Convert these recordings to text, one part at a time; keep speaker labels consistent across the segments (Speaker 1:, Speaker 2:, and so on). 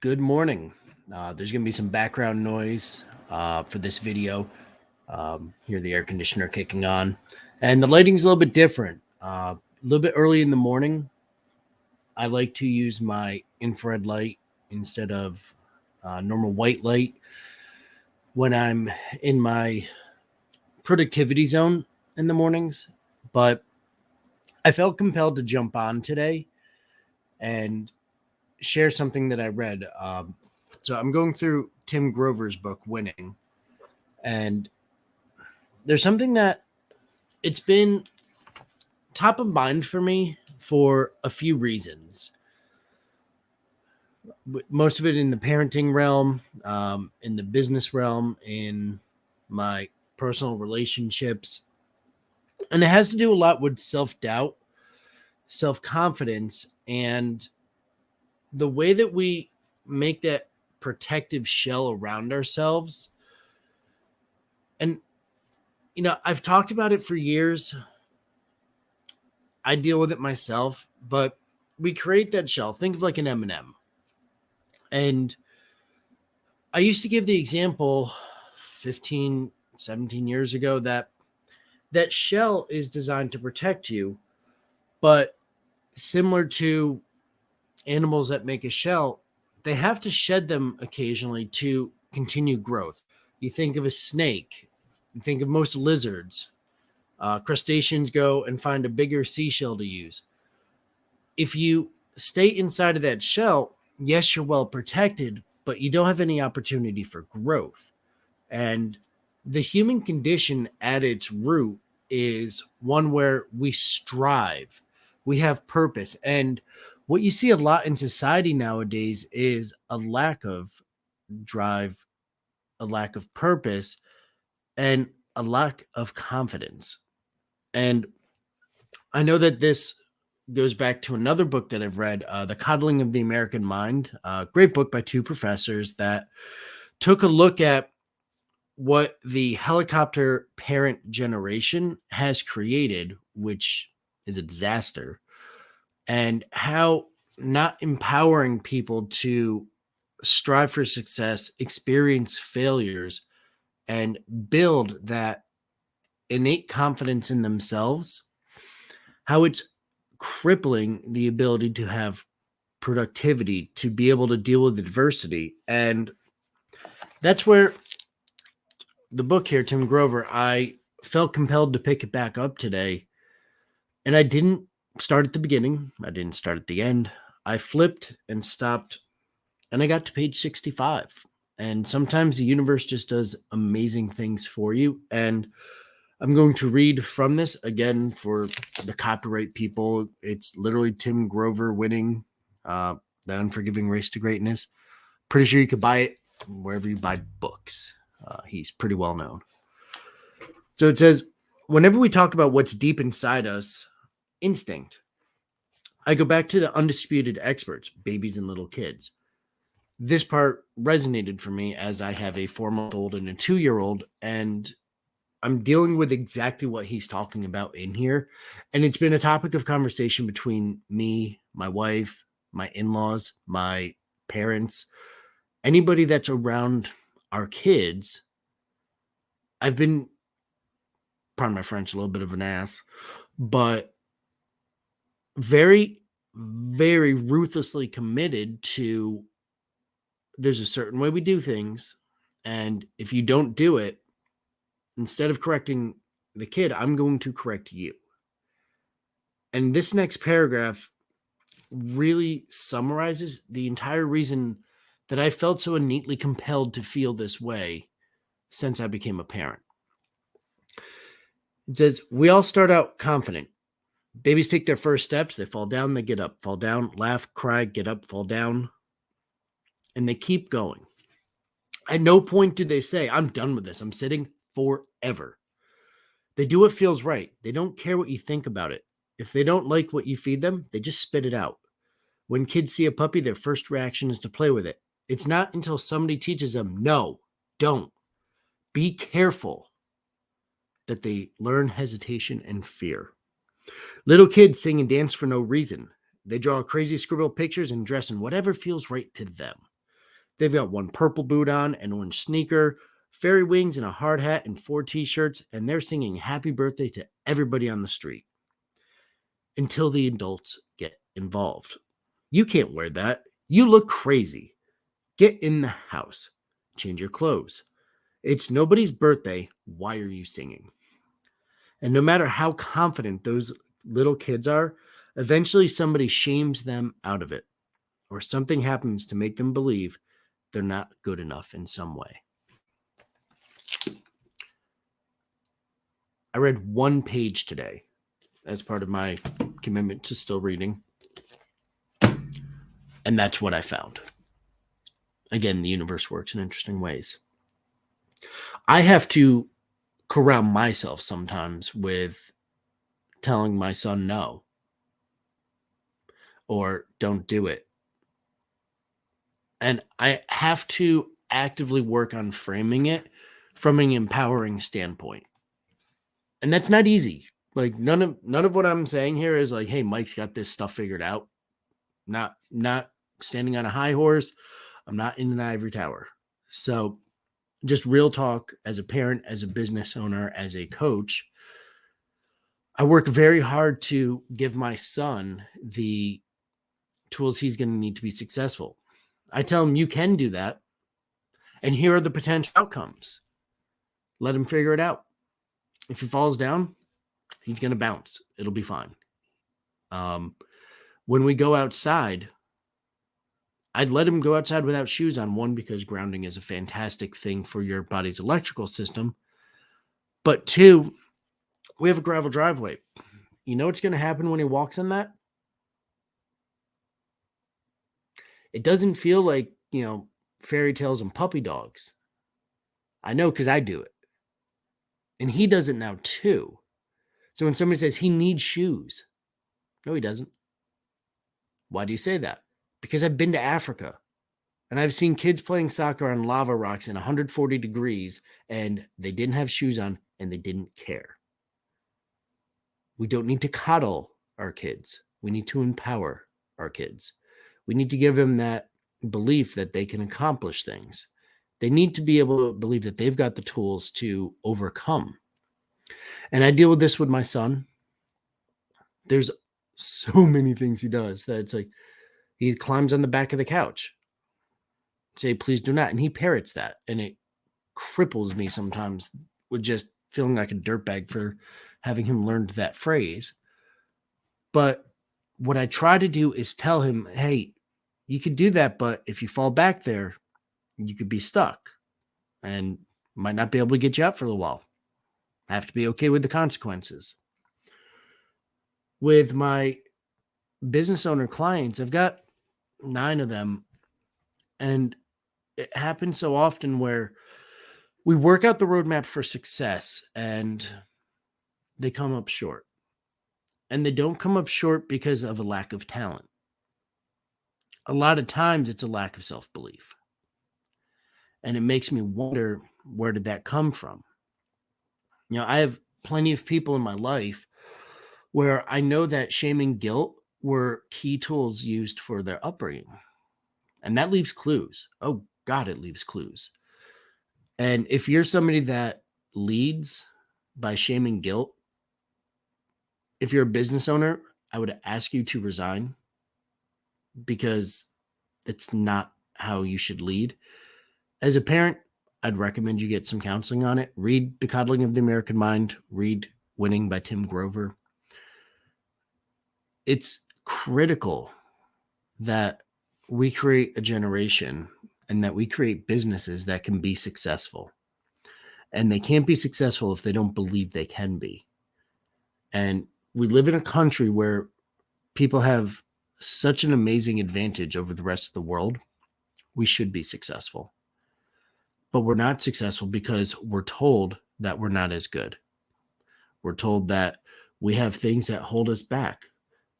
Speaker 1: Good morning. There's going to be some background noise for this video. Hear the air conditioner kicking on, and the lighting's a little bit different. A little bit early in the morning, I like to use my infrared light instead of normal white light when I'm in my productivity zone in the mornings. But I felt compelled to jump on today and share something that I read. So I'm going through Tim Grover's book, Winning, and there's something that it's been top of mind for me for a few reasons. Most of it in the parenting realm, in the business realm, in my personal relationships. And it has to do a lot with self doubt, self confidence, and the way that we make that protective shell around ourselves. And, I've talked about it for years. I deal with it myself, but we create that shell. Think of like an M&M. And I used to give the example 15, 17 years ago that that shell is designed to protect you, but similar to animals that make a shell, they have to shed them occasionally to continue growth. You think of a snake, you think of most lizards. Crustaceans go and find a bigger seashell to use. If you stay inside of that shell, yes, you're well protected, but you don't have any opportunity for growth. And the human condition at its root is one where we strive, we have purpose. And what you see a lot in society nowadays is a lack of drive, a lack of purpose, and a lack of confidence. And I know that this goes back to another book that I've read, The Coddling of the American Mind. Great book by two professors that took a look at what the helicopter parent generation has created, which is a disaster, and how not empowering people to strive for success, experience failures, and build that innate confidence in themselves, how it's crippling the ability to have productivity, to be able to deal with adversity. And that's where the book here, Tim Grover, I felt compelled to pick it back up today. And I didn't start at the beginning, I didn't start at the end. I flipped and stopped, and I got to page 65. And sometimes the universe just does amazing things for you. And I'm going to read from this again for the copyright people. It's literally Tim Grover Winning, The Unforgiving Race to Greatness. Pretty sure you could buy it wherever you buy books. He's pretty well known. So it says, whenever we talk about what's deep inside us, instinct, I go back to the undisputed experts, babies and little kids. This part resonated for me as I have a 4-month-old and a 2-year-old, and I'm dealing with exactly what he's talking about in here. And it's been a topic of conversation between me, my wife, my in-laws, my parents, anybody that's around our kids. I've been, pardon my French, a little bit of an ass, but very, very ruthlessly committed to there's a certain way we do things. And if you don't do it, instead of correcting the kid, I'm going to correct you. And this next paragraph really summarizes the entire reason that I felt so innately compelled to feel this way since I became a parent. It says, we all start out confident. Babies take their first steps. They fall down, they get up, fall down, laugh, cry, get up, fall down. And they keep going. At no point do they say, I'm done with this. I'm sitting forever. They do what feels right. They don't care what you think about it. If they don't like what you feed them, they just spit it out. When kids see a puppy, their first reaction is to play with it. It's not until somebody teaches them, no, don't, be careful, that they learn hesitation and fear. Little kids sing and dance for no reason. They draw crazy scribble pictures and dress in whatever feels right to them. They've got one purple boot on, an orange sneaker, fairy wings, and a hard hat, and 4 t-shirts, and they're singing happy birthday to everybody on the street until the adults get involved. You can't wear that. You look crazy. Get in the house. Change your clothes. It's nobody's birthday. Why are you singing? And no matter how confident those little kids are, eventually somebody shames them out of it, or something happens to make them believe they're not good enough in some way. I read 1 page today as part of my commitment to still reading. And that's what I found. Again, the universe works in interesting ways. I have to corral myself sometimes with telling my son no, or don't do it. And I have to actively work on framing it from an empowering standpoint. And that's not easy. Like none of what I'm saying here is like, hey, Mike's got this stuff figured out. Not standing on a high horse. I'm not in an ivory tower. So just real talk, as a parent, as a business owner, as a coach, I work very hard to give my son the tools he's going to need to be successful. I tell him, you can do that. And here are the potential outcomes. Let him figure it out. If he falls down, he's going to bounce. It'll be fine. When we go outside, I'd let him go outside without shoes on. One, because grounding is a fantastic thing for your body's electrical system. But 2, we have a gravel driveway. You know what's going to happen when he walks on that? It doesn't feel like, fairy tales and puppy dogs. I know, because I do it. And he does it now too. So when somebody says he needs shoes, no, he doesn't. Why do you say that? Because I've been to Africa and I've seen kids playing soccer on lava rocks in 140 degrees and they didn't have shoes on and they didn't care. We don't need to coddle our kids. We need to empower our kids. We need to give them that belief that they can accomplish things. They need to be able to believe that they've got the tools to overcome. And I deal with this with my son. There's so many things he does that it's like he climbs on the back of the couch. Say, please do not. And he parrots that. And it cripples me sometimes with just feeling like a dirtbag for having him learn that phrase. But what I try to do is tell him, hey, you could do that, but if you fall back there, you could be stuck and might not be able to get you out for a while. I have to be okay with the consequences. With my business owner clients, I've got 9 of them, and it happens so often where we work out the roadmap for success and they come up short. And they don't come up short because of a lack of talent. A lot of times it's a lack of self-belief. And it makes me wonder, where did that come from? I have plenty of people in my life where I know that shame and guilt were key tools used for their upbringing. And that leaves clues. Oh, God, it leaves clues. And if you're somebody that leads by shame and guilt, if you're a business owner, I would ask you to resign, because that's not how you should lead. As a parent, I'd recommend you get some counseling on it. Read The Coddling of the American Mind. Read Winning by Tim Grover. It's critical that we create a generation and that we create businesses that can be successful. And they can't be successful if they don't believe they can be. And we live in a country where people have such an amazing advantage over the rest of the world. We should be successful. But we're not successful because we're told that we're not as good. We're told that we have things that hold us back.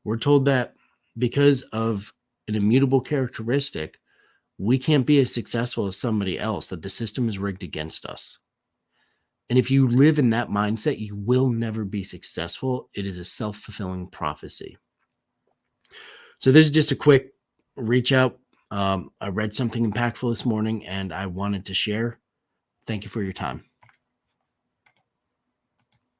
Speaker 1: We're told that because of an immutable characteristic, we can't be as successful as somebody else, that the system is rigged against us. And if you live in that mindset, you will never be successful. It is a self-fulfilling prophecy. So this is just a quick reach out. I read something impactful this morning and I wanted to share. Thank you for your time.